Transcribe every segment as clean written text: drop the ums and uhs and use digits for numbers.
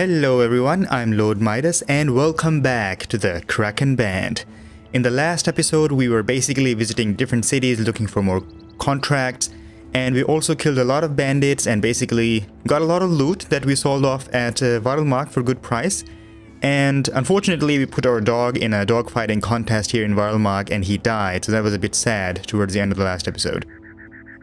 Hello everyone, I'm LordMidas and welcome back to the Kraken band. In the last episode we were basically visiting different cities looking for more contracts, and we also killed a lot of bandits and basically got a lot of loot that we sold off at Viral Mark for good price. And unfortunately we put our dog in a dogfighting contest here in Viral Mark and he died, so that was a bit sad towards the end of the last episode.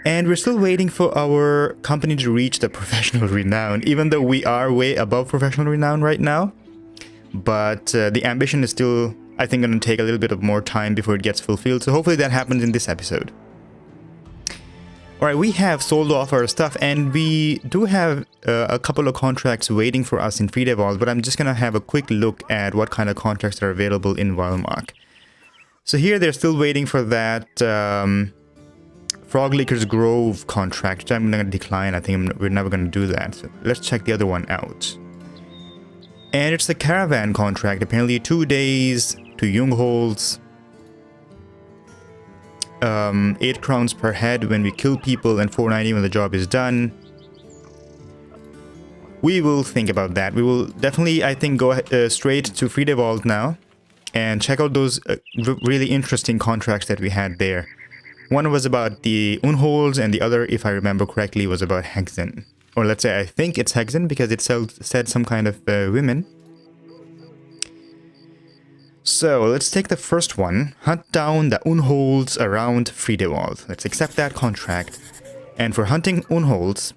And we're still waiting for our company to reach the professional renown, even though we are way above professional renown right now. But the ambition is still, I think, going to take a little bit of more time before it gets fulfilled, so hopefully that happens in this episode. Alright, we have sold off our stuff and we do have a couple of contracts waiting for us in Free Vault, but I'm just going to have a quick look at what kind of contracts are available in Valmark. So here they're still waiting for that Froglicker's Grove contract, which I'm going to decline. I think we're never going to do that. So let's check the other one out. And it's the caravan contract. Apparently 2 days, 2 Jungholds, 8 crowns per head when we kill people, and 490 when the job is done. We will think about that. We will definitely, I think, go straight to Free Vault now and check out those really interesting contracts that we had there. One was about the Unholds, and the other, if I remember correctly, was about Hexen. Or let's say I think it's Hexen because it said some kind of women. So let's take the first one. Hunt down the Unholds around Free Vault. Let's accept that contract. And for hunting Unholds,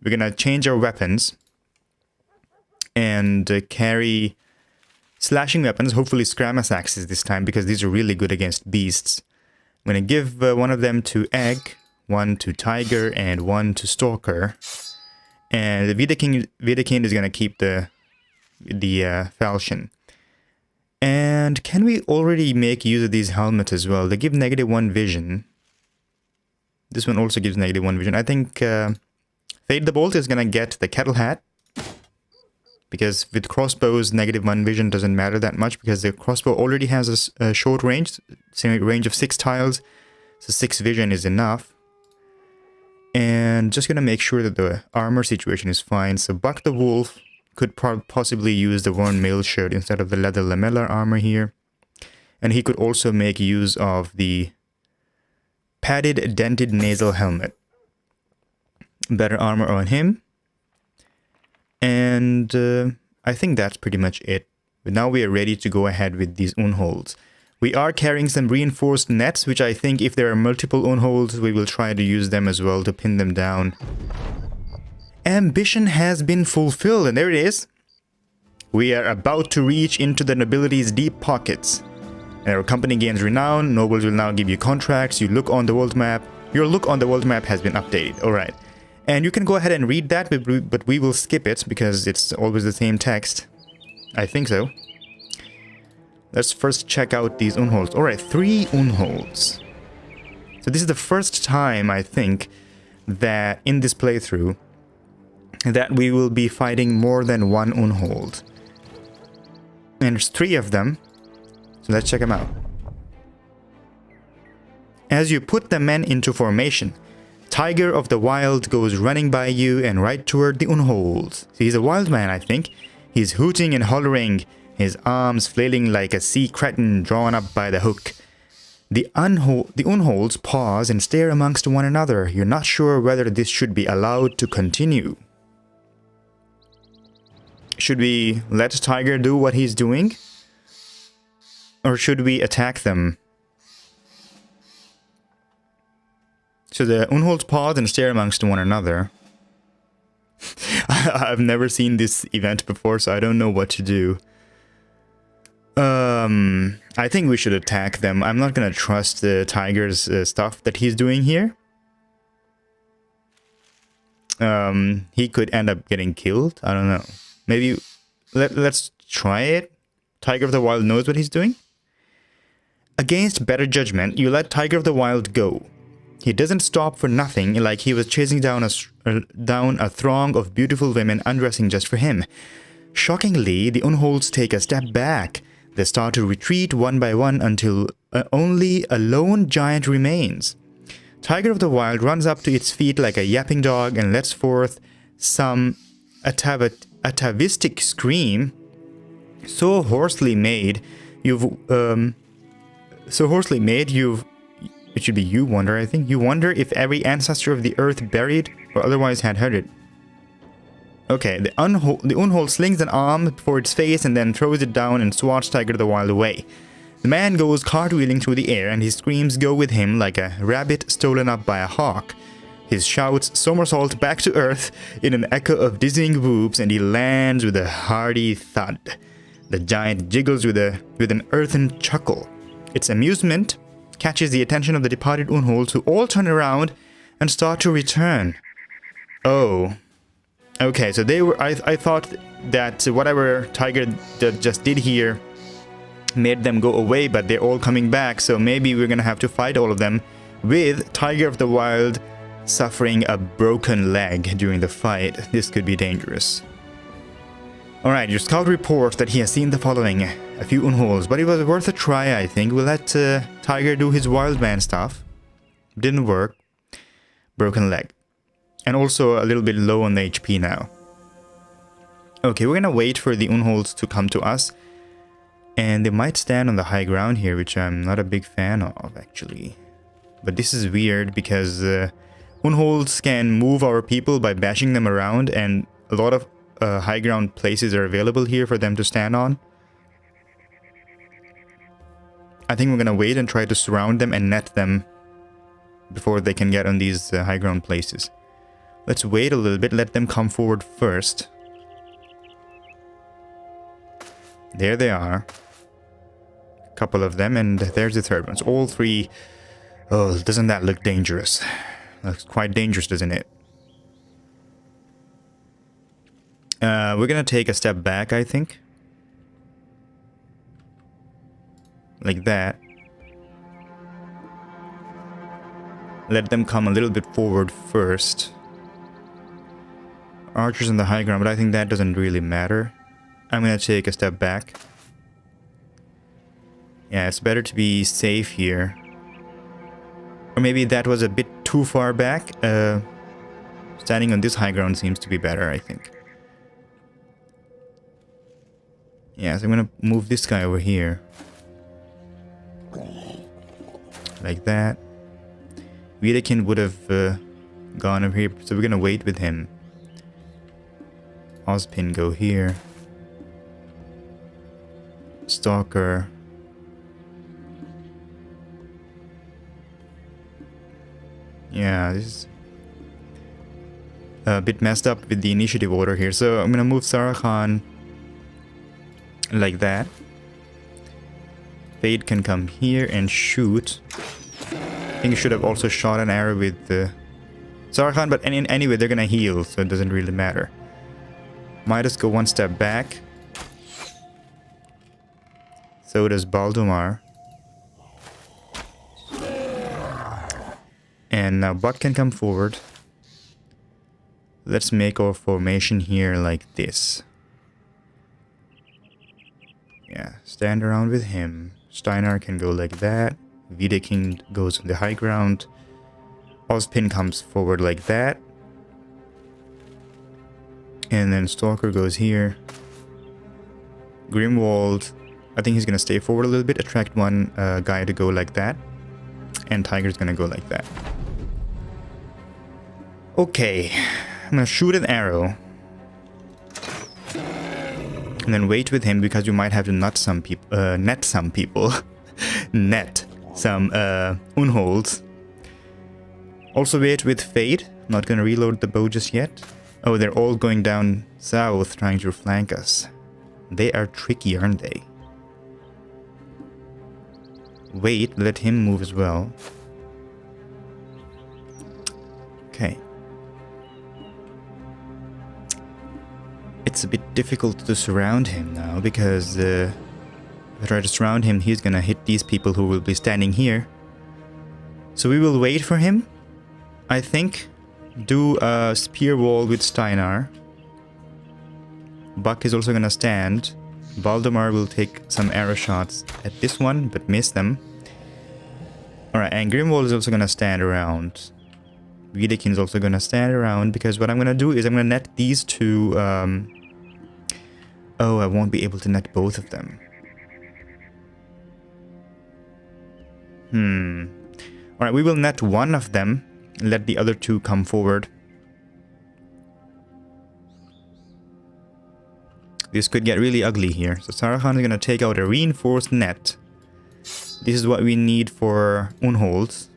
we're gonna change our weapons and carry slashing weapons, hopefully Scramus axes this time, because these are really good against beasts. I'm going to give one of them to Egg, one to Tiger, and one to Stalker. And the Wiederkind is going to keep the Falchion. And can we already make use of these helmets as well? They give -1 vision. This one also gives -1 vision. I think Fade the Bolt is going to get the Kettle Hat. Because with crossbows, -1 vision doesn't matter that much, because the crossbow already has a short range, range of 6 tiles, so 6 vision is enough. And just gonna make sure that the armor situation is fine. So Buck the Wolf could possibly use the worn mail shirt instead of the leather lamellar armor here. And he could also make use of the padded dented nasal helmet. Better armor on him. And I think that's pretty much it. But now we are ready to go ahead with these Unholds. We are carrying some reinforced nets, which I think if there are multiple Unholds, we will try to use them as well to pin them down. Ambition has been fulfilled, and there it is. We are about to reach into the nobility's deep pockets. And our company gains renown. Nobles will now give you contracts. You look on the world map. Your look on the world map has been updated. Alright. And you can go ahead and read that, but we will skip it because it's always the same text. I think so. Let's first check out these Unholds. Alright, 3 Unholds. So this is the first time, I think, that in this playthrough, that we will be fighting more than 1 Unhold. And there's 3 of them. So let's check them out. As you put the men into formation, Tiger of the Wild goes running by you and right toward the Unholds. He's a wild man, I think. He's hooting and hollering, his arms flailing like a sea cretin drawn up by the hook. The Unholds pause and stare amongst one another. You're not sure whether this should be allowed to continue. Should we let Tiger do what he's doing? Or should we attack them? So the Unholds pause and stare amongst one another. I've never seen this event before, so I don't know what to do. I think we should attack them. I'm not gonna trust the Tiger's stuff that he's doing here. He could end up getting killed. I don't know. Maybe let's try it. Tiger of the Wild knows what he's doing. Against better judgment, you let Tiger of the Wild go. He doesn't stop for nothing, like he was chasing down a throng of beautiful women undressing just for him. Shockingly, the Unholds take a step back. They start to retreat one by one until only a lone giant remains. Tiger of the Wild runs up to its feet like a yapping dog and lets forth some atavistic scream, so hoarsely made, it should be you wonder, I think. You wonder if every ancestor of the earth buried or otherwise had heard it. Okay, the Unhold slings an arm before its face and then throws it down and swats Tiger the Wild away. The man goes cartwheeling through the air and his screams go with him like a rabbit stolen up by a hawk. His shouts somersault back to earth in an echo of dizzying whoops and he lands with a hearty thud. The giant jiggles with an earthen chuckle. Its amusement catches the attention of the departed Unholds, who all turn around and start to return. Oh. Okay, so they were. I thought that whatever Tiger just did here made them go away, but they're all coming back, so maybe we're gonna have to fight all of them with Tiger of the Wild suffering a broken leg during the fight. This could be dangerous. Alright, your scout reports that he has seen the following. A few Unholds, but it was worth a try, I think. We'll let Tiger do his wild man stuff. Didn't work. Broken leg. And also a little bit low on the HP now. Okay, we're gonna wait for the Unholds to come to us. And they might stand on the high ground here, which I'm not a big fan of, actually. But this is weird because Unholds can move our people by bashing them around, and a lot of high ground places are available here for them to stand on. I think we're gonna wait and try to surround them and net them before they can get on these high ground places. Let's wait a little bit, let them come forward first. There they are. A couple of them, and there's the third one. So all three. Oh, doesn't that look dangerous? Looks quite dangerous, doesn't it? We're gonna take a step back, I think. Like that. Let them come a little bit forward first. Archers on the high ground, but I think that doesn't really matter. I'm gonna take a step back. Yeah, it's better to be safe here. Or maybe that was a bit too far back. Standing on this high ground seems to be better, I think. Yeah, so I'm gonna move this guy over here. Like that. Wiedekind would have gone over here, so we're gonna wait with him. Ozpin go here. Stalker. Yeah, this is a bit messed up with the initiative order here. So I'm gonna move Sarakhan like that. Fade can come here and shoot. I think he should have also shot an arrow with the Sarakhan, but anyway, they're gonna heal, so it doesn't really matter. Midas go one step back. So does Baldumar. And now Buck can come forward. Let's make our formation here like this. Yeah, stand around with him. Steinar can go like that. Wiedekind goes on the high ground. Ozpin comes forward like that. And then Stalker goes here. Grimwald, I think he's gonna stay forward a little bit, attract one guy to go like that. And Tiger's gonna go like that. Okay, I'm gonna shoot an arrow. And then wait with him because you might have to net some people. Net some Unholds. Also wait with Fade. I'm not gonna reload the bow just yet. Oh, they're all going down south trying to flank us. They are tricky, aren't they? Wait, let him move as well. Okay. It's a bit difficult to surround him now because if I try to surround him, he's gonna hit these people who will be standing here. So we will wait for him, I think. Do a spear wall with Steinar. Buck is also gonna stand. Baldemar will take some arrow shots at this one, but miss them. Alright, and Grimwald is also gonna stand around. Wiedekind's also gonna stand around because what I'm gonna do is I'm gonna net these two Oh, I won't be able to net both of them. Alright, we will net one of them and let the other two come forward. This could get really ugly here. So Sarachan is going to take out a reinforced net. This is what we need for Unholds.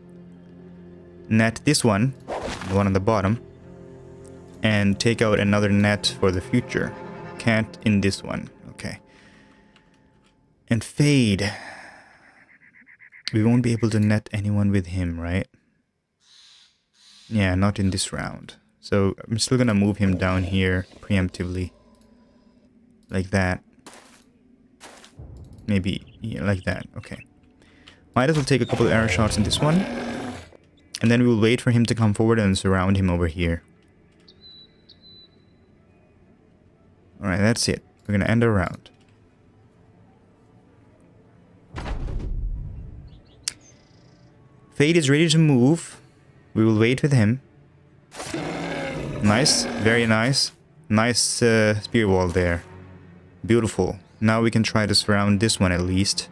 Net this one, the one on the bottom. And take out another net for the future. Can't in this one. Okay. And Fade. We won't be able to net anyone with him, right? Yeah, not in this round. So I'm still going to move him down here preemptively. Like that. Maybe yeah, like that. Okay. Might as well take a couple of arrow shots in this one. And then we'll wait for him to come forward and surround him over here. Alright, that's it. We're going to end our round. Fade is ready to move. We will wait with him. Nice. Very nice. Nice spear wall there. Beautiful. Now we can try to surround this one at least.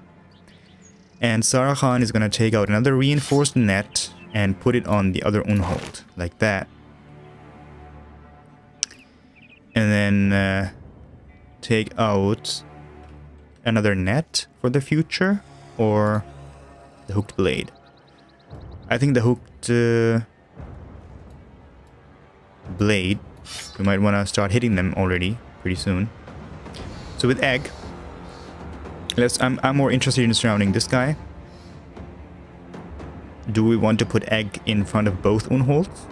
And Sarachan is going to take out another reinforced net and put it on the other Unhold. Like that. And then take out another net for the future. Or the hooked blade. I think the hooked blade. We might want to start hitting them already pretty soon. So with egg, I'm more interested in surrounding this guy. Do we want to put egg in front of both Unholds?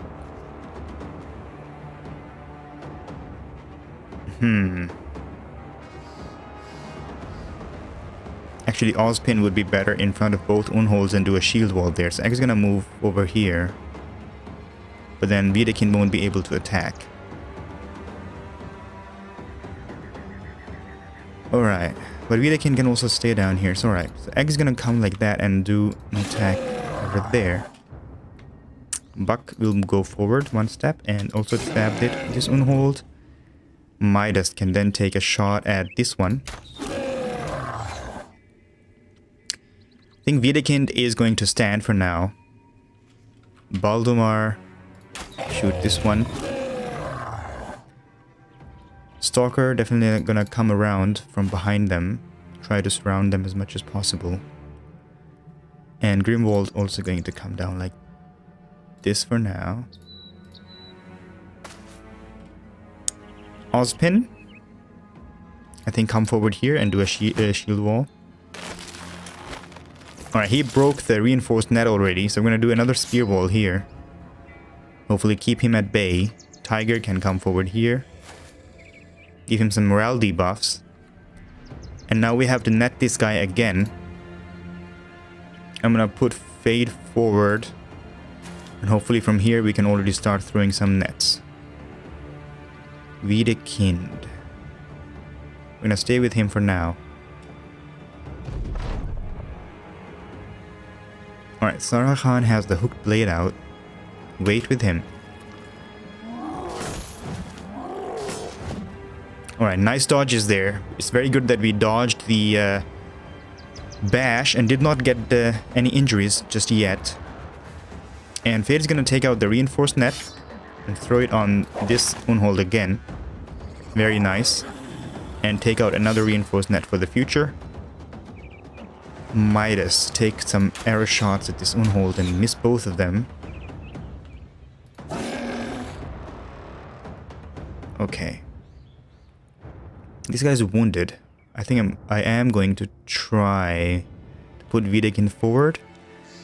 Actually, Ozpin would be better in front of both Unholds and do a shield wall there. So egg is gonna move over here. But then Wiedekind won't be able to attack. Alright, but Wiedekind can also stay down here, it's alright. So egg is gonna come like that and do an attack over there. Buck will go forward one step and also stab this Unhold. Midas can then take a shot at this one. I think Wiedekind is going to stand for now. Baldumar, shoot this one. Stalker definitely gonna come around from behind them. Try to surround them as much as possible. And Grimwald also going to come down like this for now. Ozpin, I think come forward here and do a shield wall. Alright, he broke the reinforced net already, so we're gonna do another spear wall here. Hopefully keep him at bay. Tiger can come forward here. Give him some morale debuffs. And now we have to net this guy again. I'm gonna put Fade forward. And hopefully from here we can already start throwing some nets. Wiedekind. We're gonna stay with him for now. Alright, Sarachan has the hooked blade out. Wait with him. Alright, nice dodges there. It's very good that we dodged the bash and did not get any injuries just yet. And Fade is going to take out the reinforced net and throw it on this Unhold again. Very nice. And take out another reinforced net for the future. Midas take some arrow shots at this Unhold and miss both of them. Okay. This guy's wounded. I think I am going to try to put Wiedekind forward.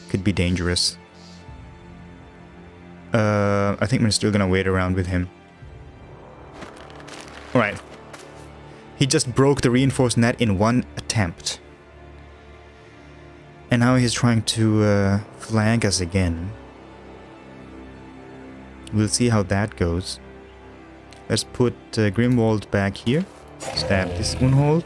Could be dangerous. I think we're still gonna wait around with him. Alright. He just broke the reinforced net in one attempt. And now he's trying to flank us again. We'll see how that goes. Let's put Grimwald back here. Stab this Unhold.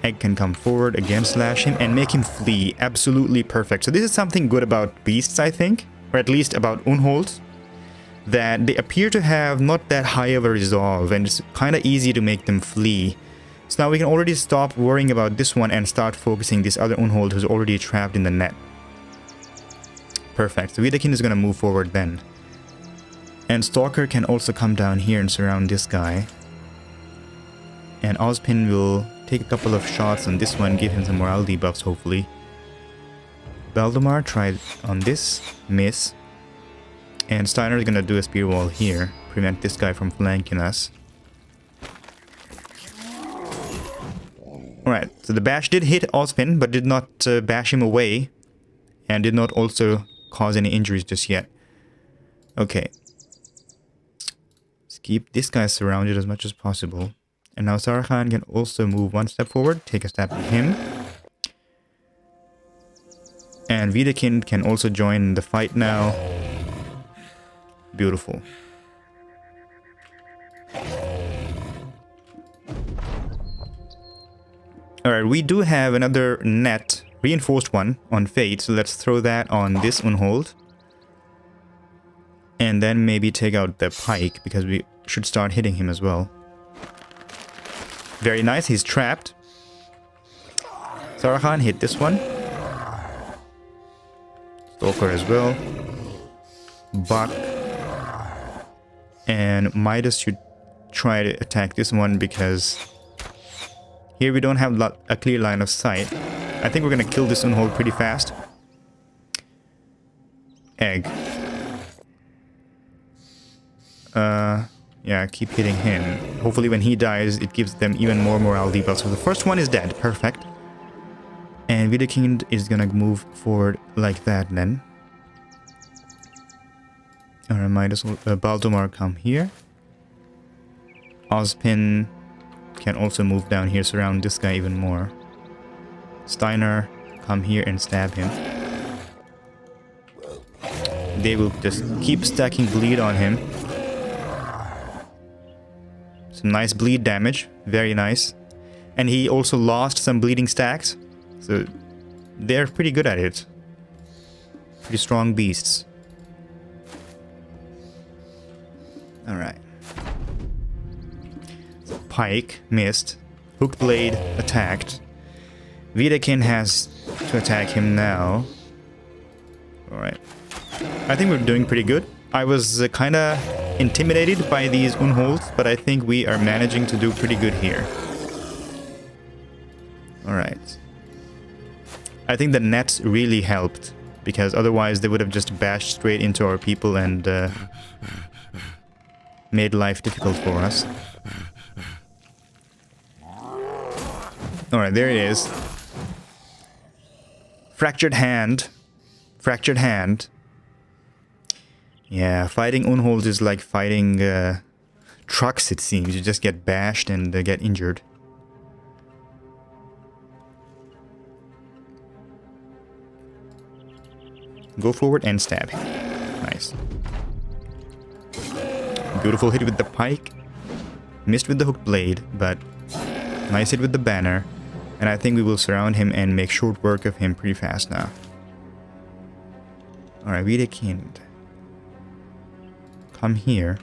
Egg can come forward, again slash him, and make him flee. Absolutely perfect. So this is something good about beasts, I think. Or at least about Unholds. That they appear to have not that high of a resolve, and it's kind of easy to make them flee So now we can already stop worrying about this one and start focusing this other Unhold who's already trapped in the net. Perfect. So Widakin is going to move forward then. And Stalker can also come down here and surround this guy. And Ozpin will take a couple of shots on this one, give him some morale debuffs hopefully. Valdemar tried on this, miss. And Steiner is going to do a spear wall here, prevent this guy from flanking us. Alright, so the bash did hit Ozpin, but did not bash him away. And did not also cause any injuries just yet. Okay. Let's keep this guy surrounded as much as possible. And now Sarkhan can also move one step forward, take a stab at him. And Widakin can also join the fight now. Beautiful. Alright, we do have another net, reinforced one, on Fate, so let's throw that on this Unhold. And then maybe take out the Pike, because we should start hitting him as well. Very nice, he's trapped. Sarkhan hit this one. Stalker as well. Buck. And Midas should try to attack this one because here we don't have a clear line of sight. I think we're gonna kill this Unhold pretty fast. Egg. Yeah, keep hitting him. Hopefully when he dies, it gives them even more morale debuffs. So the first one is dead. Perfect. And Widakind is gonna move forward like that then. Alright, Midas, Baldomar come here. Ozpin can also move down here, surround this guy even more. Steiner, come here and stab him. They will just keep stacking bleed on him. Some nice bleed damage, very nice. And he also lost some bleeding stacks, so they're pretty good at it. Pretty strong beasts. Alright. So Pike missed. Hooked Blade attacked. Widakin has to attack him now. Alright. I think we're doing pretty good. I was kinda intimidated by these Unholds, but I think we are managing to do pretty good here. Alright. I think the nets really helped, because otherwise they would have just bashed straight into our people and made life difficult for us. Alright, there it is. Fractured hand. Fractured hand. Yeah, fighting Unhold is like fighting trucks, it seems. You just get bashed and get injured. Go forward and stab him. Nice. Beautiful hit with the pike. Missed with the hooked blade, but nice hit with the banner. And I think we will surround him and make short work of him pretty fast now. Alright, Widakind. Come here.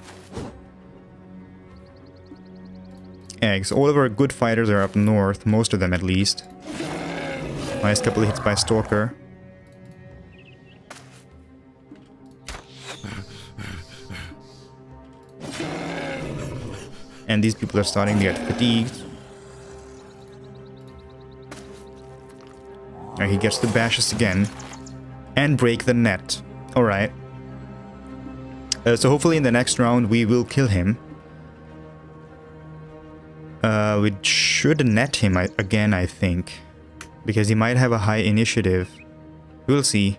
Eggs. All of our good fighters are up north, most of them at least. Nice couple of hits by Stalker. And these people are starting to get fatigued. Alright, he gets to bash us again. And break the net. Alright. So hopefully in the next round we will kill him. We should net him again, I think. Because he might have a high initiative. We'll see.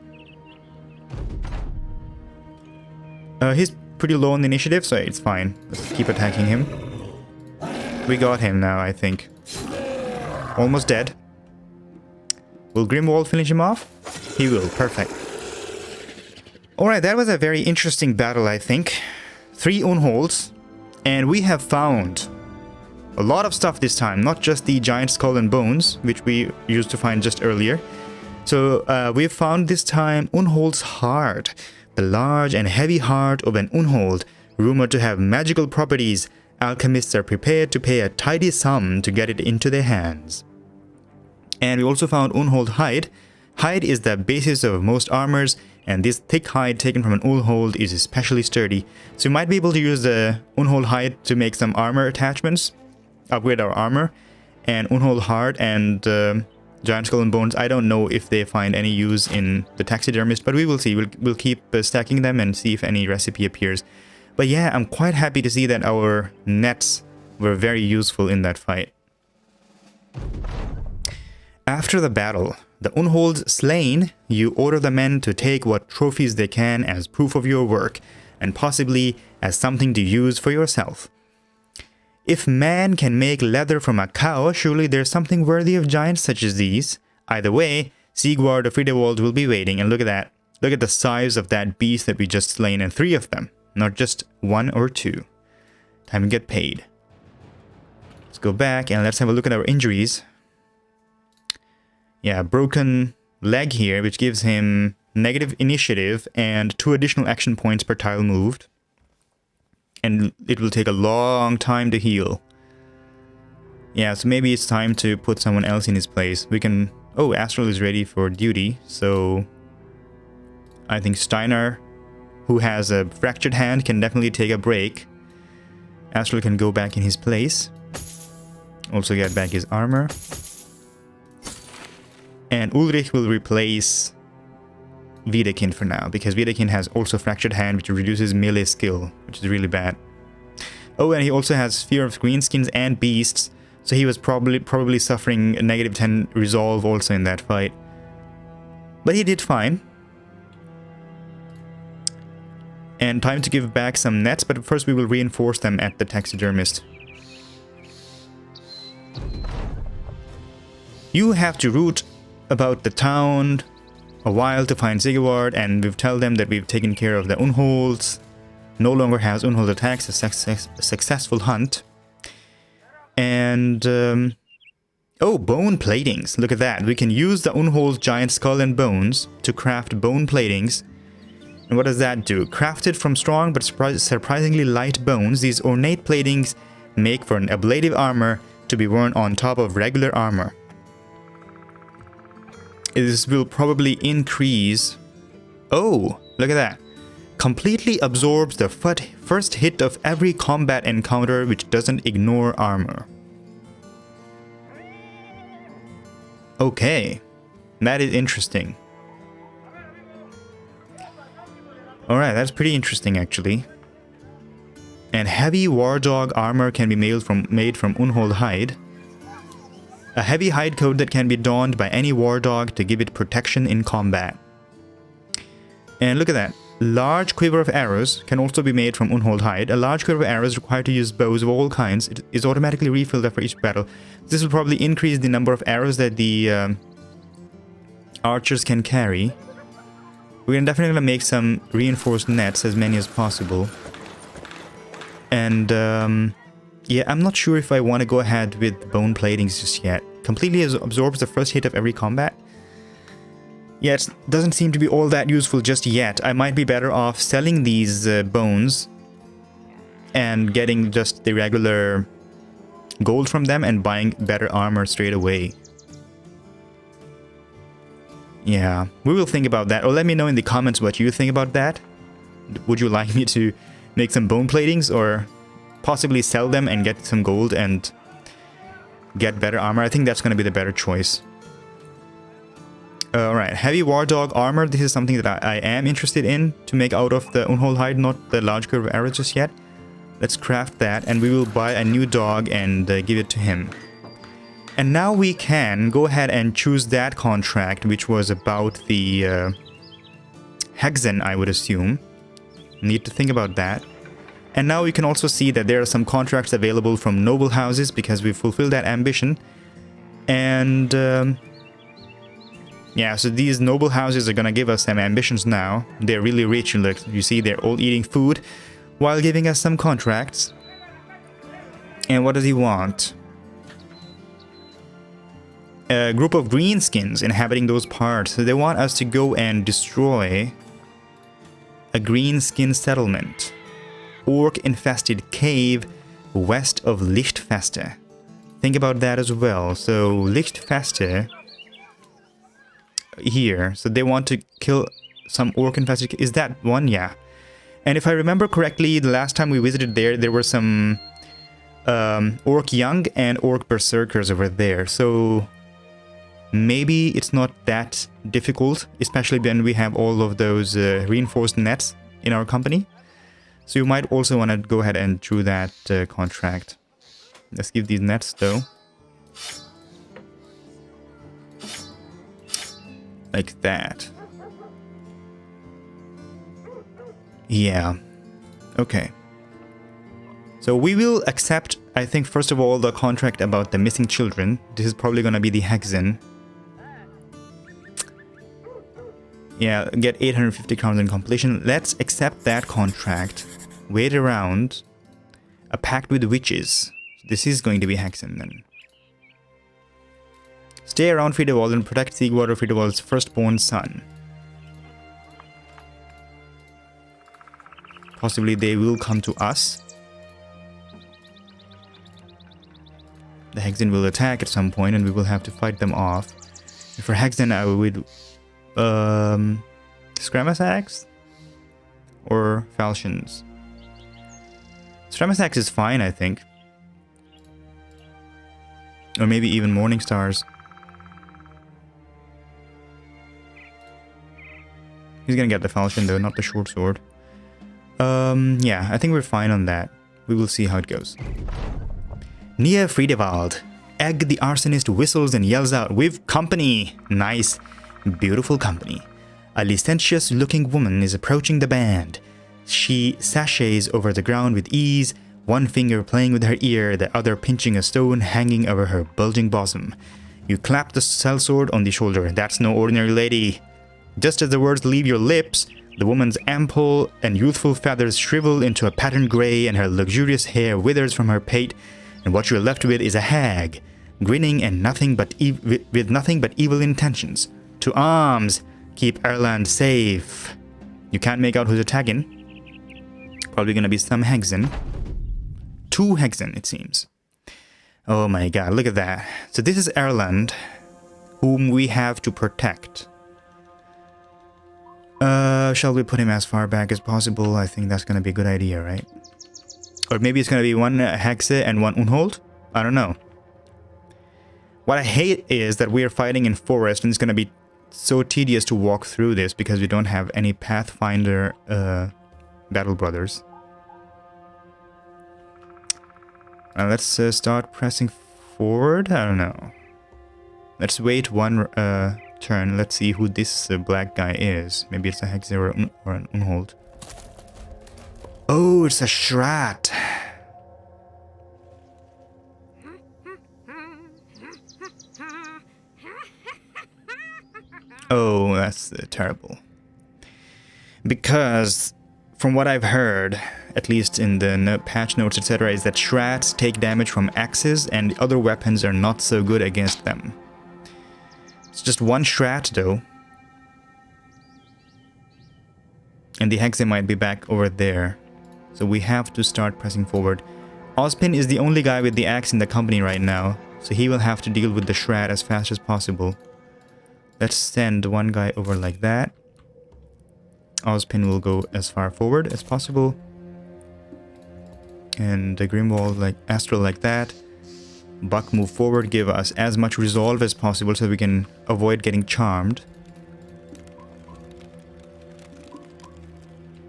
He's pretty low on the initiative, so it's fine. Let's keep attacking him. We got him now, I think. Almost dead. Will Grimwald finish him off? He will. Perfect. Alright, that was a very interesting battle, I think. 3 Unholds. And we have found a lot of stuff this time. Not just the giant skull and bones, which we used to find just earlier. So, we've found this time Unhold's heart. The large and heavy heart of an Unhold, rumored to have magical properties alchemists are prepared to pay a tidy sum to get it into their hands. And we also found unhold hide. Hide is the basis of most armors, and this thick hide taken from an unhold is especially sturdy. So we might be able to use the unhold hide to make some armor attachments, upgrade our armor. And unhold hard and giant skull and bones, I don't know if they find any use in the taxidermist, but we will see. We'll keep stacking them and see if any recipe appears. But yeah, I'm quite happy to see that our nets were very useful in that fight. After the battle, the unhold slain, you order the men to take what trophies they can as proof of your work, and possibly as something to use for yourself. If man can make leather from a cow, surely there's something worthy of giants such as these. Either way, Sigvard of Fridewold will be waiting, and look at that. Look at the size of that beast that we just slain, and 3 of them, not just 1 or 2. Time to get paid. Let's go back and let's have a look at our injuries. Yeah, broken leg here, which gives him negative initiative and 2 additional action points per tile moved. And it will take a long time to heal. Yeah, so maybe it's time to put someone else in his place. We can... Oh, Astral is ready for duty, so... I think Steinar, who has a fractured hand, can definitely take a break. Astral can go back in his place. Also get back his armor. And Ulrich will replace Wiedekind for now, because Wiedekind has also fractured hand, which reduces melee skill, which is really bad. Oh, and he also has fear of greenskins and beasts, so he was probably suffering a negative 10 resolve also in that fight. But he did fine. And time to give back some nets, but first we will reinforce them at the taxidermist. You have to route about the town a while to find Sigvard, and we've tell them that we've taken care of the Unholds. No longer has Unhold attacks, a successful hunt. And oh, bone platings. Look at that. We can use the Unhold giant skull and bones to craft bone platings. And what does that do? Crafted from strong but surprisingly light bones, these ornate platings make for an ablative armor to be worn on top of regular armor. This will probably increase... Oh, look at that. Completely absorbs the first hit of every combat encounter, which doesn't ignore armor. Okay, that is interesting. Alright, that's pretty interesting actually. And heavy war dog armor can be made from Unhold hide. A heavy hide coat that can be donned by any war dog to give it protection in combat. And look at that. Large quiver of arrows can also be made from Unhold hide. A large quiver of arrows required to use bows of all kinds. It is automatically refilled after each battle. This will probably increase the number of arrows that the archers can carry. We're definitely gonna make some reinforced nets, as many as possible. And yeah, I'm not sure if I want to go ahead with bone platings just yet. Completely absorbs the first hit of every combat. Yeah, it doesn't seem to be all that useful just yet. I might be better off selling these bones and getting just the regular gold from them and buying better armor straight away. Yeah, we will think about that. Or let me know in the comments what you think about that. Would you like me to make some bone platings or possibly sell them and get some gold and get better armor? I think that's going to be the better choice. Alright, heavy war dog armor. This is something that I am interested in to make out of the Unhold hide, not the large curve arrows just yet. Let's craft that and we will buy a new dog and give it to him. And now we can go ahead and choose that contract, which was about the Hexen, I would assume. Need to think about that. And now we can also see that there are some contracts available from noble houses because we fulfilled that ambition. And yeah, so these noble houses are gonna give us some ambitions now. They're really rich. Look, you see, they're all eating food while giving us some contracts. And what does he want? A group of greenskins inhabiting those parts. So they want us to go and destroy a greenskin settlement. Orc-infested cave west of Lichtfeste. Think about that as well. So Lichtfeste here. So they want to kill some orc infested. Is that one? Yeah. And if I remember correctly, the last time we visited there, there were some orc young and orc berserkers over there. So maybe it's not that difficult, especially when we have all of those reinforced nets in our company. So you might also want to go ahead and do that contract. Let's give these nets though. Like that. Yeah. Okay. So we will accept, I think, first of all, the contract about the missing children. This is probably going to be the Hexen. Yeah, get 850 crowns in completion. Let's accept that contract. Wait around. A pact with witches. This is going to be Hexen then. Stay around Friedewald and protect Siegwater, Friedewald's firstborn son. Possibly they will come to us. The Hexen will attack at some point and we will have to fight them off. And for Hexen, I would... Scramus Axe? Or Falchions? Scramus Axe is fine, I think. Or maybe even Morning Stars. He's gonna get the Falchion though, not the short sword. Yeah, I think we're fine on that. We will see how it goes. Near Friedewald, Egg the arsonist whistles and yells out, "We've company!" Nice, beautiful company. A licentious-looking woman is approaching the band. She sashays over the ground with ease, one finger playing with her ear, the other pinching a stone hanging over her bulging bosom. You clap the sellsword on the shoulder. That's no ordinary lady. Just as the words leave your lips, the woman's ample and youthful feathers shrivel into a patterned grey and her luxurious hair withers from her pate, and what you're left with is a hag, grinning and with nothing but evil intentions. To arms! Keep Erland safe. You can't make out who's attacking. Probably gonna be some Hexen. 2 Hexen, it seems. Oh my god, look at that. So this is Erland, whom we have to protect. Shall we put him as far back as possible? I think that's gonna be a good idea, right? Or maybe it's gonna be 1 Hexe and 1 Unhold? I don't know. What I hate is that we are fighting in forest and it's gonna be so tedious to walk through this because we don't have any Pathfinder Battle Brothers. Let's start pressing forward. I don't know. Let's wait 1 turn. Let's see who this black guy is. Maybe it's a Hexe or an Unhold. Oh, it's a Shrat. Oh, that's terrible. Because from what I've heard, at least in the patch notes, etc., is that Shrats take damage from axes and other weapons are not so good against them. It's just 1 Shrat though. And the Hexe might be back over there. So we have to start pressing forward. Ozpin is the only guy with the axe in the company right now, so he will have to deal with the Shrat as fast as possible. Let's send 1 guy over like that. Ozpin will go as far forward as possible. And the Grimwald like Astral like that. Buck move forward, give us as much resolve as possible so we can avoid getting charmed.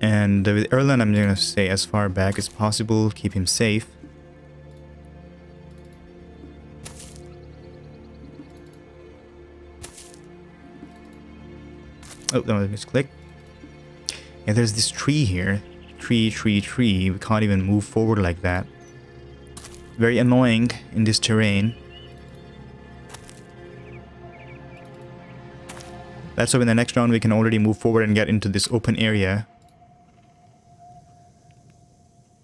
And with Erland, I'm going to stay as far back as possible, keep him safe. Oh, that was a misclick. Yeah, there's this tree here. Tree. We can't even move forward like that. Very annoying in this terrain. Let's hope in the next round we can already move forward and get into this open area.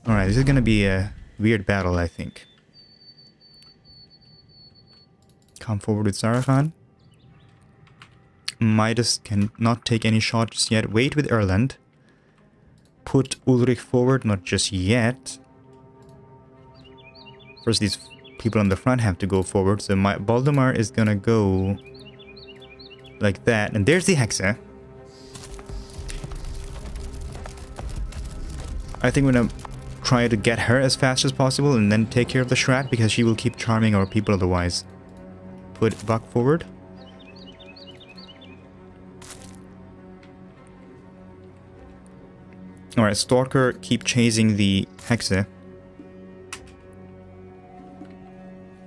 Alright, this is gonna be a weird battle, I think. Come forward with Sarafan. Midas can not take any shots yet. Wait with Erland. Put Ulrich forward, not just yet. First, these people on the front have to go forward. So my Baldemar is gonna go like that. And there's the Hexa. I think we're gonna try to get her as fast as possible and then take care of the Shrat, because she will keep charming our people otherwise. Put Buck forward. Alright, Stalker, keep chasing the Hexa.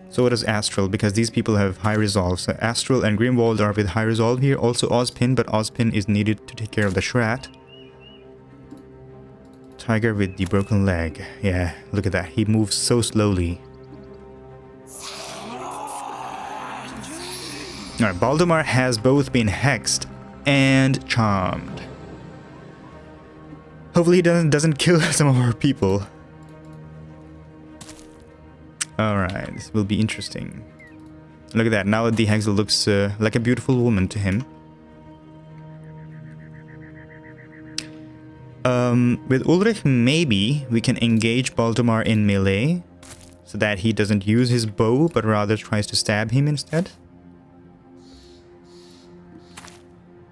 So does Astral, because these people have high resolve. So Astral and Grimwald are with high resolve here. Also Ozpin, but Ozpin is needed to take care of the Shrat. Tiger with the broken leg. Yeah, look at that. He moves so slowly. Alright, Baldemar has both been hexed and charmed. Hopefully he doesn't kill some of our people. Alright, this will be interesting. Look at that, now the Hexa looks like a beautiful woman to him. With Ulrich, maybe we can engage Baldemar in melee, so that he doesn't use his bow, but rather tries to stab him instead.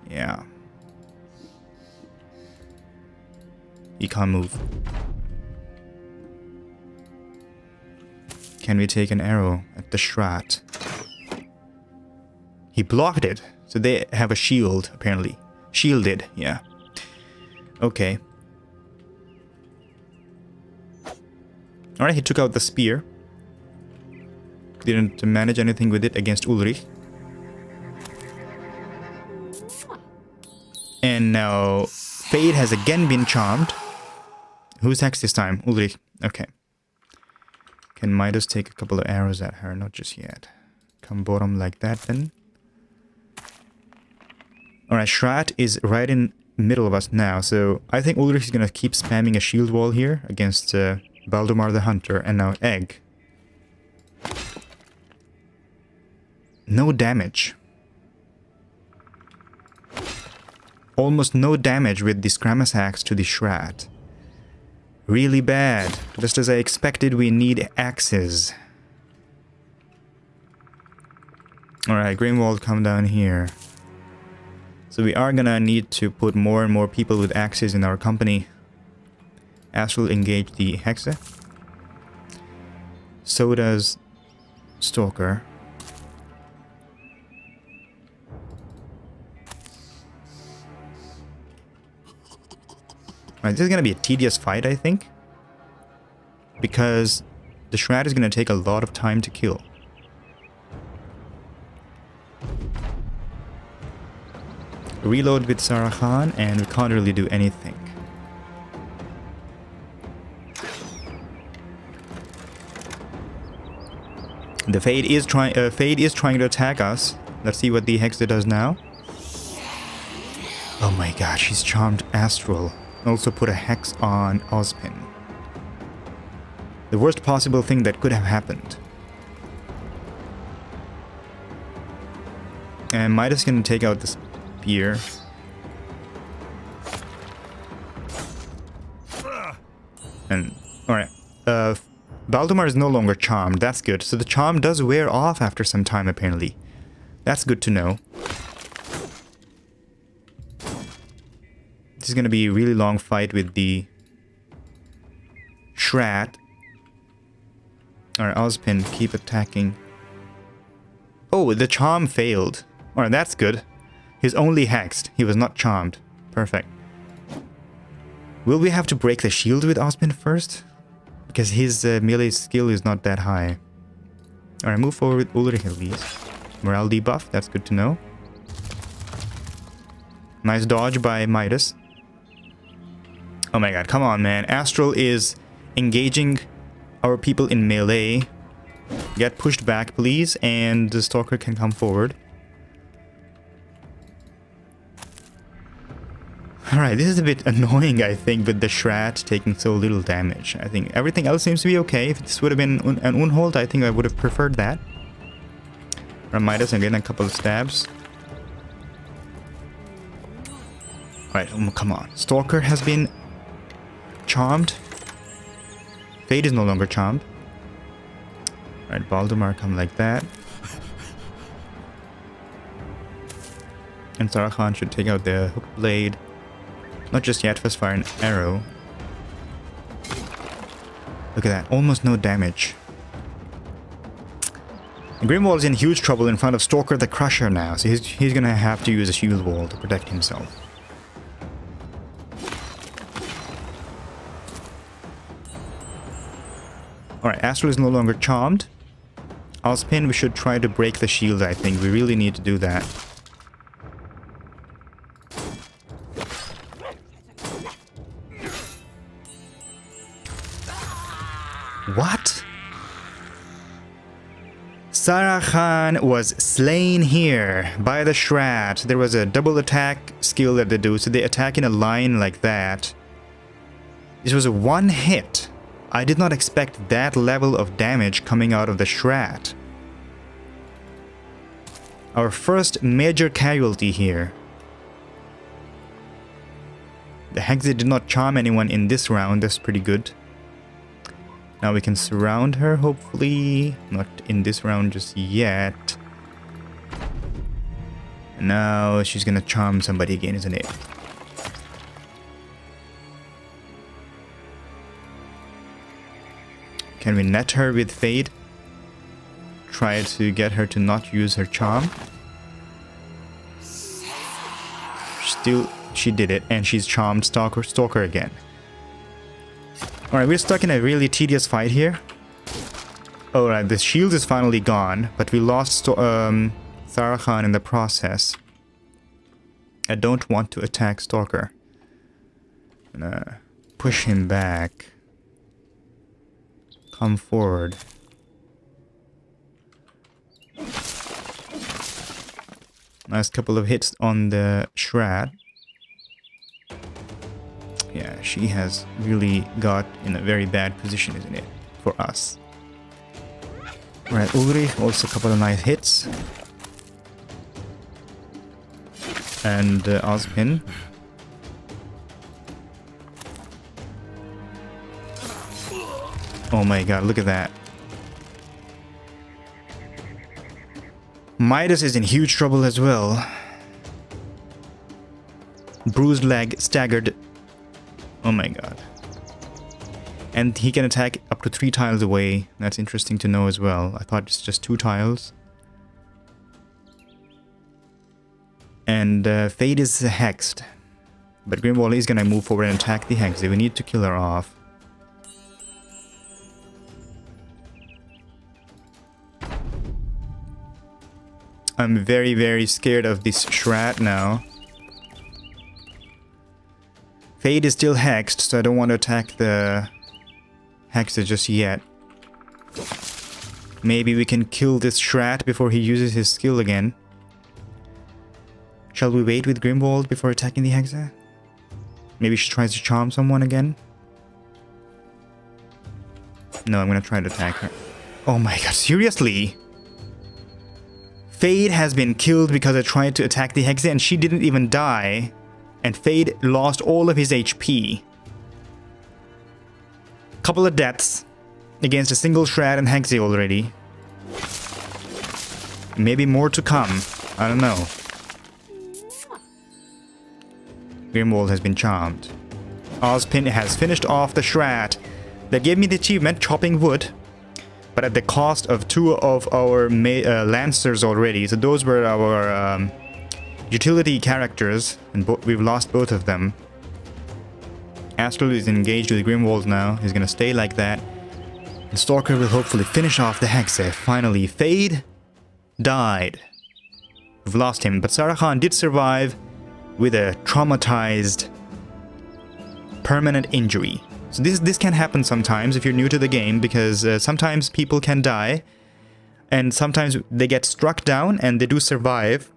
Yeah. He can't move. Can we take an arrow at the Shrat? He blocked it. So they have a shield, apparently. Shielded, yeah. Okay. Alright, he took out the spear. Didn't manage anything with it against Ulrich. And now Fade has again been charmed. Who's next this time? Ulrich. Okay. Can Midas take a couple of arrows at her? Not just yet. Come bottom like that then. Alright, Shrat is right in middle of us now. So I think Ulrich is going to keep spamming a shield wall here against Baldemar the Hunter. And now Egg. No damage. Almost no damage with the Scramus axe to the Shrat. Really bad. Just as I expected, we need axes. Alright, Grimwald, come down here. So we are gonna need to put more and more people with axes in our company. Astral engage the Hexa. So does Stalker. Right, this is going to be a tedious fight, I think. Because the Shrat is going to take a lot of time to kill. Reload with Sarah Khan, and we can't really do anything. The Fade is trying to attack us. Let's see what the Hexa does now. Oh my gosh, he's charmed Astral. Also put a hex on Ozpin. The worst possible thing that could have happened. And Midas can take out the spear. And alright. Baldemar is no longer charmed. That's good. So the charm does wear off after some time, apparently. That's good to know. This is going to be a really long fight with the Shrat. Alright, Ozpin, keep attacking. Oh, the charm failed. Alright, that's good. He's only hexed. He was not charmed. Perfect. Will we have to break the shield with Ozpin first? Because his melee skill is not that high. Alright, move forward with Ulrich at least. Morale debuff, that's good to know. Nice dodge by Midas. Oh my god, come on, man. Astral is engaging our people in melee. Get pushed back, please, and the Stalker can come forward. Alright, this is a bit annoying, I think, with the Shrat taking so little damage. I think everything else seems to be okay. If this would have been an Unhold, I think I would have preferred that. Midas again, a couple of stabs. Alright, come on. Stalker has been charmed. Fade is no longer charmed. Alright, Baldemar, come like that. And Sarah should take out the hook blade. Not just yet, first fire an arrow. Look at that, almost no damage. Grimwald's in huge trouble in front of Stalker the Crusher now, so he's gonna have to use a shield wall to protect himself. Alright, Astral is no longer charmed. Alspin, we should try to break the shield, I think. We really need to do that. What? Sarah Khan was slain here by the Shrat. There was a double attack skill that they do, so they attack in a line like that. This was a one hit. I did not expect that level of damage coming out of the Shrat. Our first major casualty here. The Hexy did not charm anyone in this round, that's pretty good. Now we can surround her, hopefully. Not in this round just yet. Now she's gonna charm somebody again, isn't it? Can we net her with Fade? Try to get her to not use her charm. Still, she did it, and she's charmed Stalker again. Alright, we're stuck in a really tedious fight here. Alright, the shield is finally gone, but we lost Sarah Khan in the process. I don't want to attack Stalker. I'm gonna push him back. Come forward. Nice couple of hits on the Shrat. Yeah, she has really got in a very bad position, isn't it? For us. Alright, Ulrich, also a couple of nice hits. And Ozpin. Oh my god, look at that. Midas is in huge trouble as well. Bruised leg, staggered. Oh my god. And he can attack up to 3 tiles away. That's interesting to know as well. I thought it's just 2 tiles. And Fade is hexed. But Grimwall is gonna move forward and attack the Hex. We need to kill her off. I'm very, very scared of this Shrat now. Fade is still hexed, so I don't want to attack the Hexer just yet. Maybe we can kill this Shrat before he uses his skill again. Shall we wait with Grimwald before attacking the Hexer? Maybe she tries to charm someone again? No, I'm gonna try to attack her. Oh my god, seriously? Fade has been killed because I tried to attack the Hexer and she didn't even die. And Fade lost all of his HP. Couple of deaths against a single Shrat and Hexy already. Maybe more to come. I don't know. Grimwald has been charmed. Ozpin has finished off the Shrat. That gave me the achievement, chopping wood. But at the cost of 2 of our Lancers already. So those were our utility characters, and we've lost both of them. Astral is engaged with Grimwald now. He's gonna stay like that. And Stalker will hopefully finish off the Hexe. Finally, Fade died. We've lost him, but Sarah Khan did survive with a traumatized permanent injury. So this can happen sometimes if you're new to the game, because sometimes people can die, and sometimes they get struck down and they do survive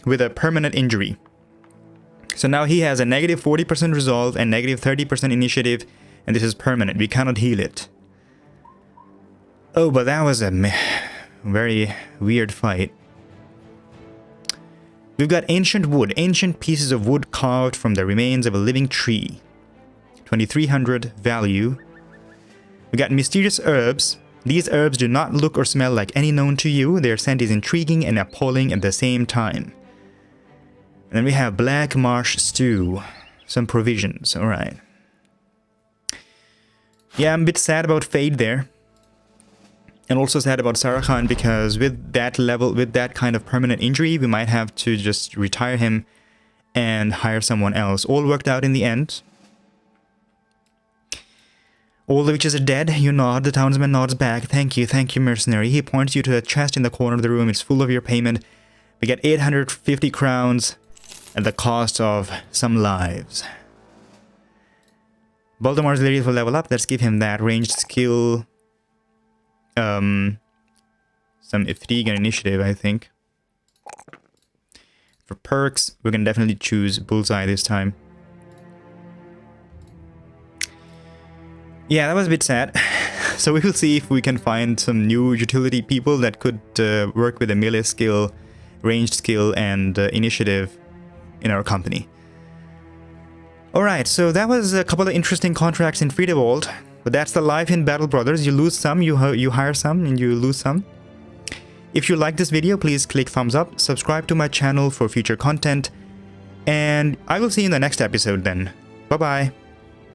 with a permanent injury. So now he has a negative 40% resolve and negative 30% initiative, and this is permanent. We cannot heal it. Oh, but that was a very weird fight. We've got ancient wood, ancient pieces of wood carved from the remains of a living tree. 2300 value. We got mysterious herbs, These herbs do not look or smell like any known to you. Their scent is intriguing and appalling at the same time. And then we have black marsh stew. Some provisions, alright. Yeah, I'm a bit sad about Fade there. And also sad about Sarah Khan because with that level, with that kind of permanent injury, we might have to just retire him and hire someone else. All worked out in the end. All the witches are dead. You nod. The townsman nods back. Thank you, mercenary. He points you to a chest in the corner of the room. It's full of your payment. We get 850 crowns at the cost of some lives. Baltimore's ready for level up. Let's give him that ranged skill. Some fatigue and initiative, I think. For perks, we're gonna definitely choose Bullseye this time. Yeah, that was a bit sad. So we will see if we can find some new utility people that could work with a melee skill, ranged skill, and initiative in our company. Alright, so that was a couple of interesting contracts in Frida Vault. But that's the life in Battle Brothers. You lose some, you hire some, and you lose some. If you like this video, please click thumbs up, subscribe to my channel for future content, and I will see you in the next episode then. Bye-bye.